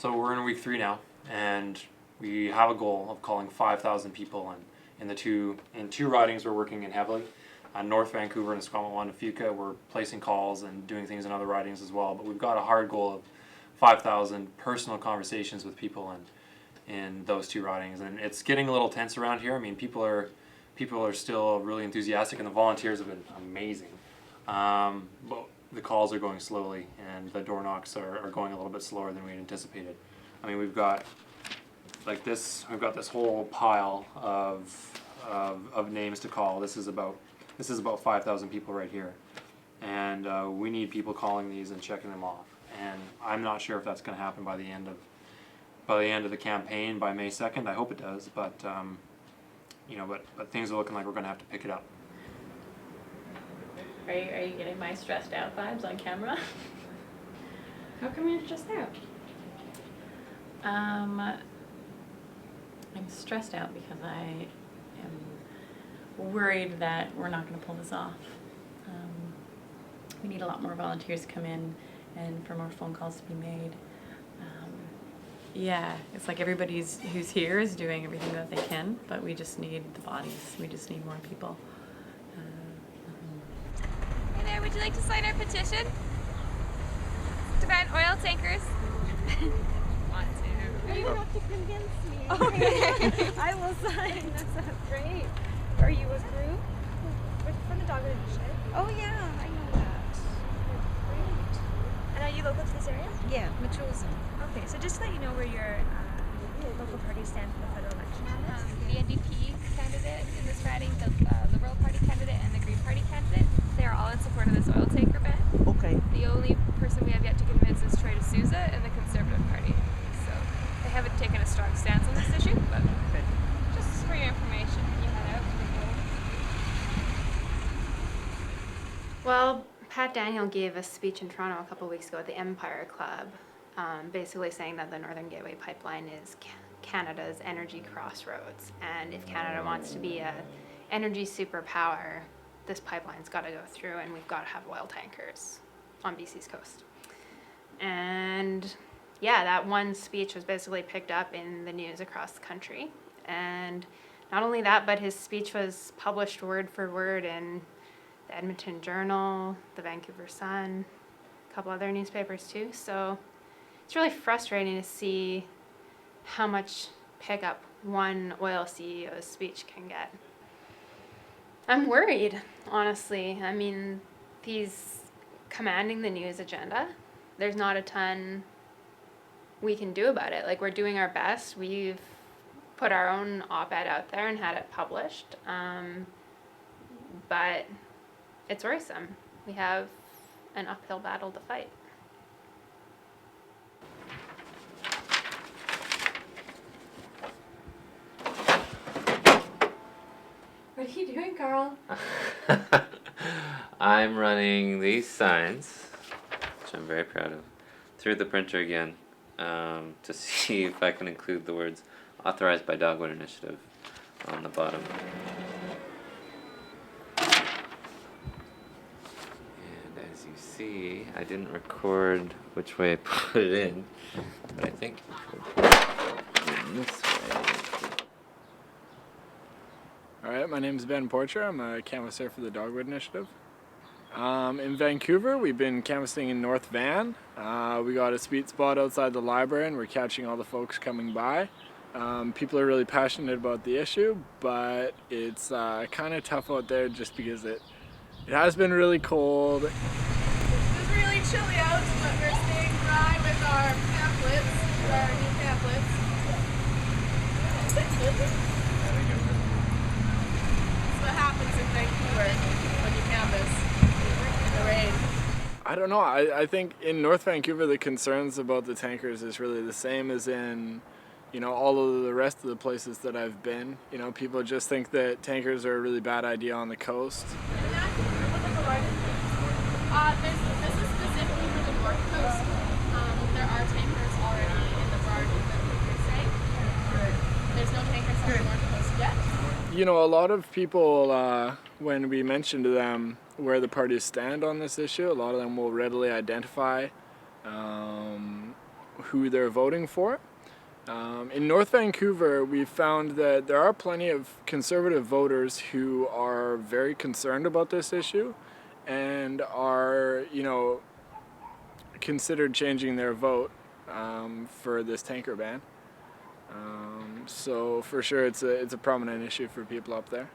So we're in week 3 now, and we have a goal of calling 5,000 people. And in two ridings, we're working in heavily. North Vancouver and Esquimalt and Fuca, we're placing calls and doing things in other ridings as well. But we've got a hard goal of 5,000 personal conversations with people in those 2 ridings, and it's getting a little tense around here. I mean, people are still really enthusiastic, and the volunteers have been amazing. But the calls are going slowly, and the door knocks are going a little bit slower than we had anticipated. I mean, we've got this whole pile of names to call. This is about 5,000 people right here, and we need people calling these and checking them off. And I'm not sure if that's going to happen by the end of the campaign, by May 2nd. I hope it does, but but things are looking like we're going to have to pick it up. Are you getting my stressed out vibes on camera? How come you're stressed out? I'm stressed out because I am worried that we're not going to pull this off. We need a lot more volunteers to come in and for more phone calls to be made. Yeah, it's like everybody who's here is doing everything that they can, but we just need the bodies. We just need more people. Hey there, would you like to sign our petition to ban oil tankers? Want to? You don't have to convince me. Okay. I will sign. That sounds great. Are you a group? From the Dogwood Initiative. Oh yeah, I know that. Great. And are you local to this area? Yeah, Machosen. Okay, so just to let you know where your local parties stand for the federal election on this. The NDP candidate in this riding, the Liberal Party candidate, and the Green Party candidate, they are all in support of this oil tanker ban. Okay. The only person we have yet to convince is Troy D'Souza and the Conservative Party. So they haven't taken a strong stance on this issue, but just for your information, when you head out. Well, Pat Daniel gave a speech in Toronto a couple weeks ago at the Empire Club, basically saying that the Northern Gateway Pipeline is Canada's energy crossroads, and if Canada wants to be an energy superpower, this pipeline's got to go through, and we've got to have oil tankers on BC's coast. And yeah, that one speech was basically picked up in the news across the country, and not only that, but his speech was published word for word in the Edmonton Journal, the Vancouver Sun, a couple other newspapers too. So it's really frustrating to see how much pickup one oil CEO's speech can get. I'm worried, honestly. I mean, he's commanding the news agenda. There's not a ton we can do about it. Like, we're doing our best. We've put our own op-ed out there and had it published. But it's worrisome. We have an uphill battle to fight. What are you doing, Carl? I'm running these signs, which I'm very proud of, through the printer again to see if I can include the words authorized by Dogwood Initiative on the bottom. And as you see, I didn't record which way I put it in, but I think in this way. Alright, my name is Ben Porcher. I'm a canvasser for the Dogwood Initiative. In Vancouver, we've been canvassing in North Van. We got a sweet spot outside the library and we're catching all the folks coming by. People are really passionate about the issue, but it's kind of tough out there just because it has been really cold. It's really chilly out, but we're staying dry with our pamphlets, our new pamphlets. That's what happens in Vancouver when you canvass in the rain. I don't know, I think in North Vancouver the concerns about the tankers is really the same as in, all of the rest of the places that I've been. People just think that tankers are a really bad idea on the coast. This is specifically for the North Coast. There are tankers already in the barge that there's no tankers on the North Coast yet. A lot of people, when we mention to them where the parties stand on this issue, a lot of them will readily identify who they're voting for. In North Vancouver, we've found that there are plenty of conservative voters who are very concerned about this issue and are, considered changing their vote for this tanker ban. So for sure, it's a prominent issue for people up there.